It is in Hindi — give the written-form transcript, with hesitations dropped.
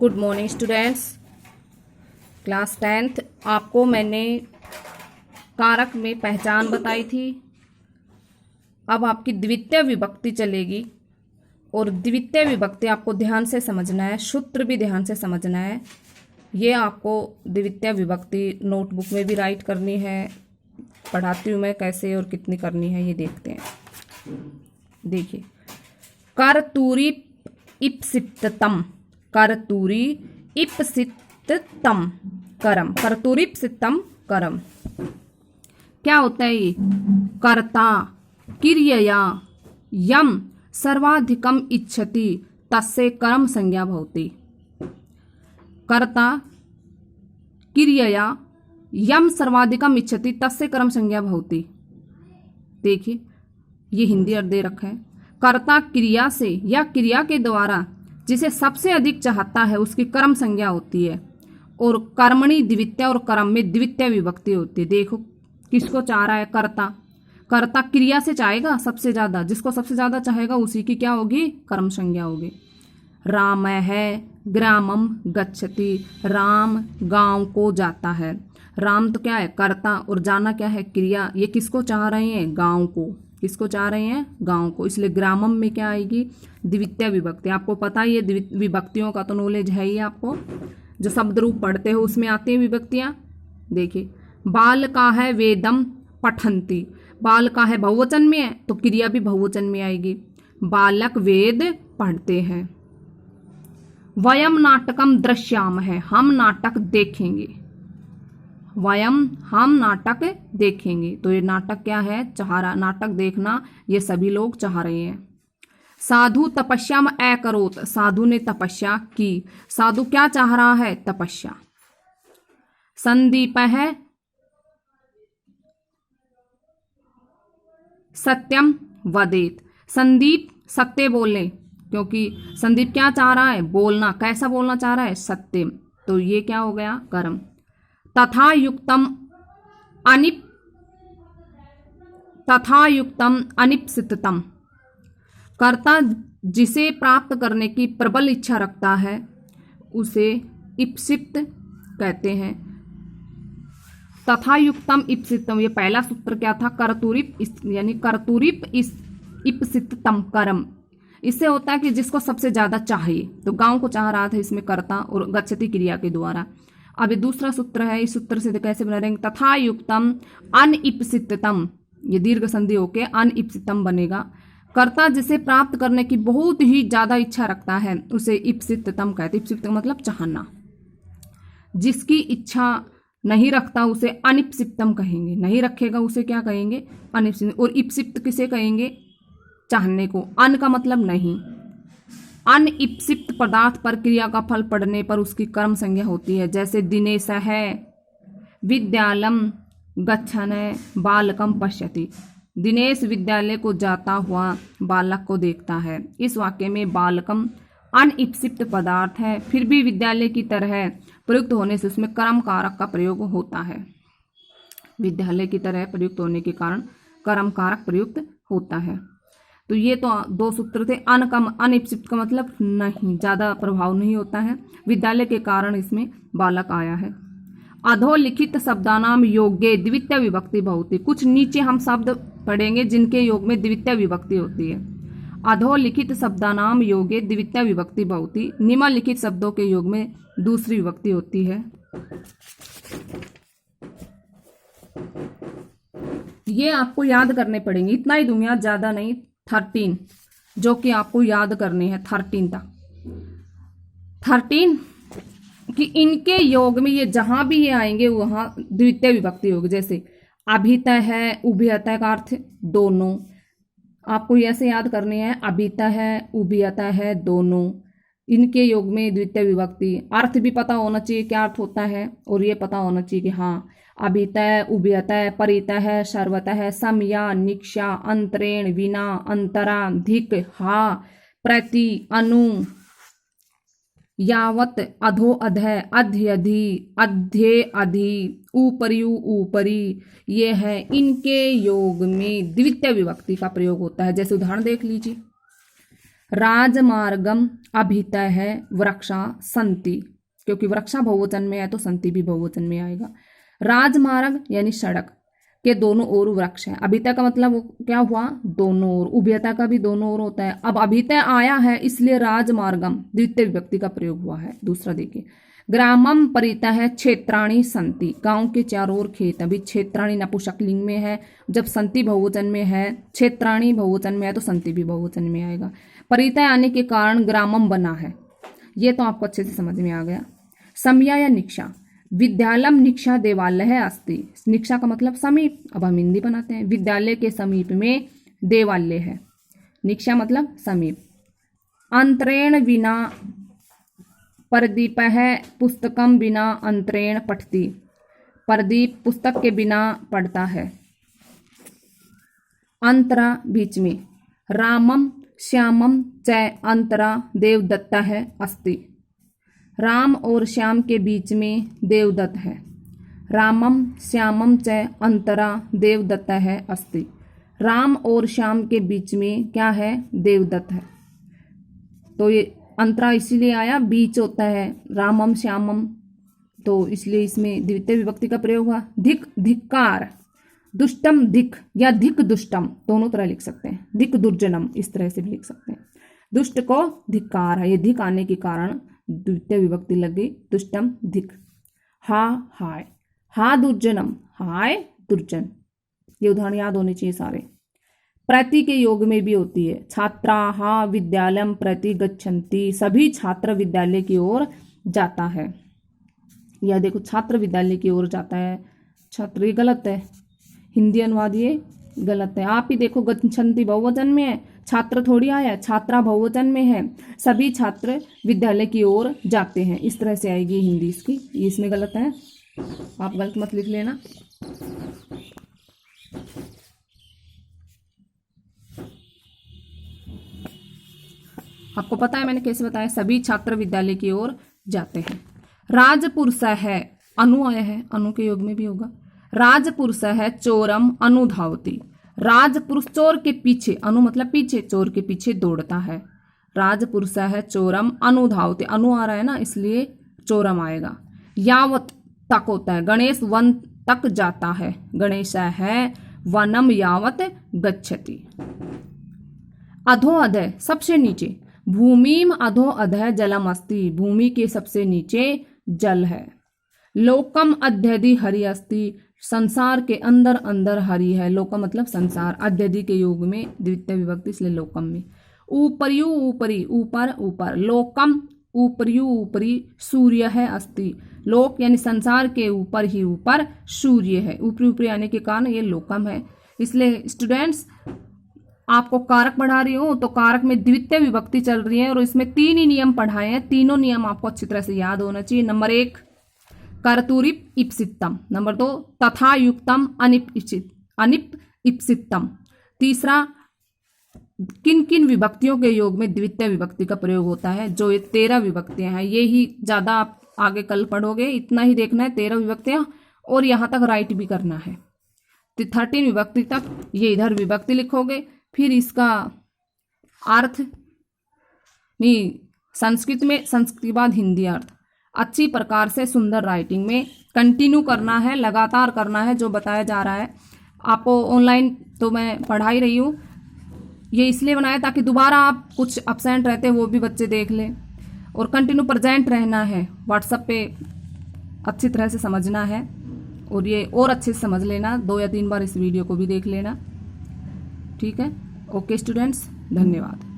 Good morning students. Class 10th आपको मैंने कारक में पहचान बताई थी। अब आपकी द्वितीय विभक्ति चलेगी और द्वितीय विभक्ति आपको ध्यान से समझना है, सूत्र भी ध्यान से समझना है। ये आपको द्वितीय विभक्ति नोटबुक में भी राइट करनी है। पढ़ाती हूँ मैं कैसे और कितनी करनी है ये देखते हैं। देखिए, करतूरी इप्सितम, करतूरी इप्सितम करम, करतूरी इप्सितम करम। क्या होता है ये? कर्ता क्रियया यम सर्वाधिकम इच्छति तस्य कर्म संज्ञा भवति। कर्ता क्रियया यम सर्वाधिकम इच्छति तस्य कर्म संज्ञा भवति। देखिए, ये हिंदी अर्थ दे रखा है। कर्ता क्रिया से या क्रिया के द्वारा जिसे सबसे अधिक चाहता है उसकी कर्म संज्ञा होती है। और कर्मणि द्वितीय और कर्म में द्वितीय विभक्ति होती है। देखो किसको चाह रहा है? कर्ता। कर्ता क्रिया से चाहेगा सबसे ज्यादा, जिसको सबसे ज्यादा चाहेगा उसी की क्या होगी? कर्म संज्ञा होगी। राम है ग्रामम गच्छति, राम गांव को जाता है। राम तो क्या है? कर्ता, और जाना क्या है? क्रिया। ये किसको चाह रहे हैं? गांव को। किसको चाह रहे हैं? गांव को। इसलिए ग्रामम में क्या आएगी? द्वितीय विभक्ति। आपको पता है ये विभक्तियों का तो नॉलेज है ही आपको, जो शब्द रूप पढ़ते हो उसमें आती हैं विभक्तियां। देखिए, बाल का है वेदम पठंती, बाल का है बहुवचन में है तो क्रिया भी बहुवचन में आएगी। बालक वेद पढ़ते हैं। वयम नाटकम दृश्याम है, हम नाटक देखेंगे। वयम हम नाटक देखेंगे, तो ये नाटक क्या है? चाह रहा, नाटक देखना ये सभी लोग चाह रहे हैं। साधु तपस्याम अकरोत, साधु ने तपस्या की। साधु क्या चाह रहा है? तपस्या। संदीप है सत्यम वदेत, संदीप सत्य बोले, क्योंकि संदीप क्या चाह रहा है? बोलना। कैसा बोलना चाह रहा है? सत्य। तो ये क्या हो गया? कर्म। तथा युक्तम अनिप्सितम, कर्ता जिसे प्राप्त करने की प्रबल इच्छा रखता है उसे इप्सित कहते हैं। तथा युक्तम इप्सितम, ये पहला सूत्र क्या था? करतूरिप, यानी करतूरिप इप्सितम कर्म। इससे होता है कि जिसको सबसे ज्यादा चाहिए, तो गांव को चाह रहा था इसमें कर्ता और गच्छति क्रिया के द्वारा। अब ये दूसरा सूत्र है, इस सूत्र से कैसे बना रहेंगे? तथा युक्तम अनइप्सितम, ये दीर्घ संधि होके अनइप्सितम बनेगा। कर्ता जिसे प्राप्त करने की बहुत ही ज्यादा इच्छा रखता है उसे इप्सितम कहते। इप्सित मतलब चाहना। जिसकी इच्छा नहीं रखता उसे अनिप्सितम कहेंगे। नहीं रखेगा उसे क्या कहेंगे? अनिप्सित। और इप्सित किसे कहेंगे? चाहने को। अन का मतलब नहीं। अनइप्सित पदार्थ पर क्रिया का फल पड़ने पर उसकी कर्म संज्ञा होती है। जैसे दिनेश है विद्यालम गच्छन बालकम पश्यति, दिनेश विद्यालय को जाता हुआ बालक को देखता है। इस वाक्य में बालकम अनइप्सित पदार्थ है, फिर भी विद्यालय की तरह प्रयुक्त होने से उसमें कर्म कारक का प्रयोग होता है। विद्यालय की तरह प्रयुक्त होने के कारण कर्म कारक प्रयुक्त होता है। तो ये तो दो सूत्र थे। अनिप्सित का मतलब नहीं, ज्यादा प्रभाव नहीं होता है। विद्यालय के कारण इसमें बालक आया है। अधोलिखित शब्दानाम योगे द्वितीय विभक्ति भवति, कुछ नीचे हम शब्द पढ़ेंगे जिनके योग में द्वितीय विभक्ति होती है। अधोलिखित शब्दानाम योगे द्वितीय विभक्ति भवति, निम्नलिखित शब्दों के योग में दूसरी विभक्ति होती है। ये आपको याद करने पड़ेंगे, इतना ही दूंगा, ज्यादा नहीं। 13 जो कि आपको याद करनी है, 13 तक। 13 कि इनके योग में ये जहां भी ये आएंगे वहां द्वितीय विभक्ति होगी। जैसे अभित है उभयत का अर्थ दोनों, आपको ऐसे याद करनी है। अभित है उभयत है दोनों, इनके योग में द्वितीय विभक्ति। अर्थ भी पता होना चाहिए क्या अर्थ होता है, और ये पता होना चाहिए कि हाँ अभितः उभयतः परितः सर्वतः समया निक्षा अंतरेण विना अंतरा धिक हा प्रति अनु यावत अधो अधय अध्य अधि अध्य अधि ऊपरी ऊपरी, ये है इनके योग में द्वितीय विभक्ति का प्रयोग होता है। जैसे उदाहरण देख लीजिए, राजमार्गम अभितः वृक्षा संति, क्योंकि वृक्षा बहुवचन में है तो संति भी बहुवचन में आएगा। राजमार्ग यानी सड़क के दोनों ओर वृक्ष है। अभितः का मतलब क्या हुआ, दोनों ओर। उभयता का भी दोनों ओर होता है। अब अभितः आया है इसलिए राजमार्गम द्वितीय विभक्ति का प्रयोग हुआ है। दूसरा देखिए, ग्रामम परितः क्षेत्राणि संति, गांव के चारों ओर खेत। अभी क्षेत्राणि नपुंसकलिंग में है, जब संति बहुवचन में है, क्षेत्राणि बहुवचन में है तो संति भी बहुवचन में आएगा। परितः आने के कारण ग्रामम बना है, ये तो आपको अच्छे से समझ में आ गया। समया या निक्षा, विद्यालयम निक्षा देवालय अस्ति, निक्षा का मतलब समीप। अब हम हिंदी बनाते हैं, विद्यालय के समीप में देवालय है, निक्षा मतलब समीप। अंतरेण विना प्रदीपः पुस्तकम बिना अंतरेण पठति, प्रदीप पुस्तक के बिना पढ़ता है। अंतरा बीच में, रामम श्यामम च अंतरा देवदत्तः अस्ति, राम और श्याम के बीच में देवदत्त है। रामम श्यामम च अंतरा देवदत्तः अस्ति, राम और श्याम के बीच में क्या है, देवदत्त है। तो ये अंतरा इसीलिए आया, बीच होता है रामम श्यामम, तो इसलिए इसमें द्वितीय विभक्ति का प्रयोग हुआ। धिक धिक्कार, दुष्टम धिक या धिक दुष्टम दोनों तरह लिख सकते हैं। धिक दुर्जनम इस तरह से भी लिख सकते हैं। दुष्ट को धिक्कार है, ये धिक आने के कारण द्वितीय विभक्ति लग गई, दुष्टम धिक। हा हाय, हा दुर्जनम, हाय दुर्जन, ये उदाहरण याद होने चाहिए सारे। प्रति के योग में भी होती है, छात्राः विद्यालयं प्रति गच्छन्ति, सभी छात्र विद्यालय की ओर जाता है। यह देखो छात्र विद्यालय की ओर जाता है, छात्र ये गलत है, हिंदी अनुवाद ये गलत है। आप ही देखो गच्छन्ति बहुवचन में है, छात्र थोड़ी आया, छात्रा बहुवचन में है, सभी छात्र विद्यालय की ओर जाते हैं, इस तरह से आएगी हिंदी इसकी, ये इसमें गलत है, आप गलत मत लिख लेना। आपको पता है मैंने कैसे बताया, सभी छात्र विद्यालय की ओर जाते हैं। राजपुरुष है, अनु आया है, अनु के योग में भी होगा। राजपुरुष है चोरम अनुधावती, राजपुरुष चोर के पीछे, अनु मतलब पीछे, चोर के पीछे दौड़ता है। राजपुरुष है चोरम अनुधावती, अनु आ रहा है ना इसलिए चोरम आएगा। यावत तक होता है, गणेश वन तक जाता है, गणेश है वनम यावत गच्छति। अधो अधः सबसे नीचे, भूमिम अधो अधः जलम अस्ति, भूमि के सबसे नीचे जल है। लोकम अध्यधि हरि अस्ति, संसार के अंदर अंदर हरि है, लोकम मतलब संसार, अध्यधि के योग में द्वितीय विभक्ति इसलिए लोकम में। ऊपरयु ऊपरी, ऊपर ऊपर, लोकम ऊपरयु ऊपरी सूर्य है अस्ति, लोक यानी संसार के ऊपर ही ऊपर सूर्य है, ऊपरी ऊपरी आने के कारण ये लोकम है। इसलिए स्टूडेंट्स आपको कारक पढ़ा रही हूँ तो कारक में द्वितीय विभक्ति चल रही है और इसमें 3 ही नियम पढ़ाए हैं, तीनों नियम आपको अच्छी तरह से याद होना चाहिए। नंबर 1 कर्तुरिप इप्सितम, नंबर 2 तथा युक्तम अनिप इप्सितम, तीसरा किन किन विभक्तियों के योग में द्वितीय विभक्ति का प्रयोग होता है, जो ये 13 विभक्तियां हैं, ये ही ज्यादा आप आगे कल पढ़ोगे, इतना ही देखना है 13 विभक्तियां और यहाँ तक राइट भी करना है। 13 विभक्ति तक ये इधर विभक्ति लिखोगे, फिर इसका अर्थ नहीं, संस्कृत में, संस्कृत के बाद हिंदी अर्थ, अच्छी प्रकार से सुंदर राइटिंग में कंटिन्यू करना है, लगातार करना है जो बताया जा रहा है आपको। ऑनलाइन तो मैं पढ़ा ही रही हूँ, ये इसलिए बनाया ताकि दोबारा आप कुछ एब्सेंट रहते वो भी बच्चे देख लें, और कंटिन्यू प्रेजेंट रहना है, व्हाट्सएप पे अच्छी तरह से समझना है और ये और अच्छे से समझ लेना, 2 या 3 बार इस वीडियो को भी देख लेना, ठीक है। ओके स्टूडेंट्स, धन्यवाद।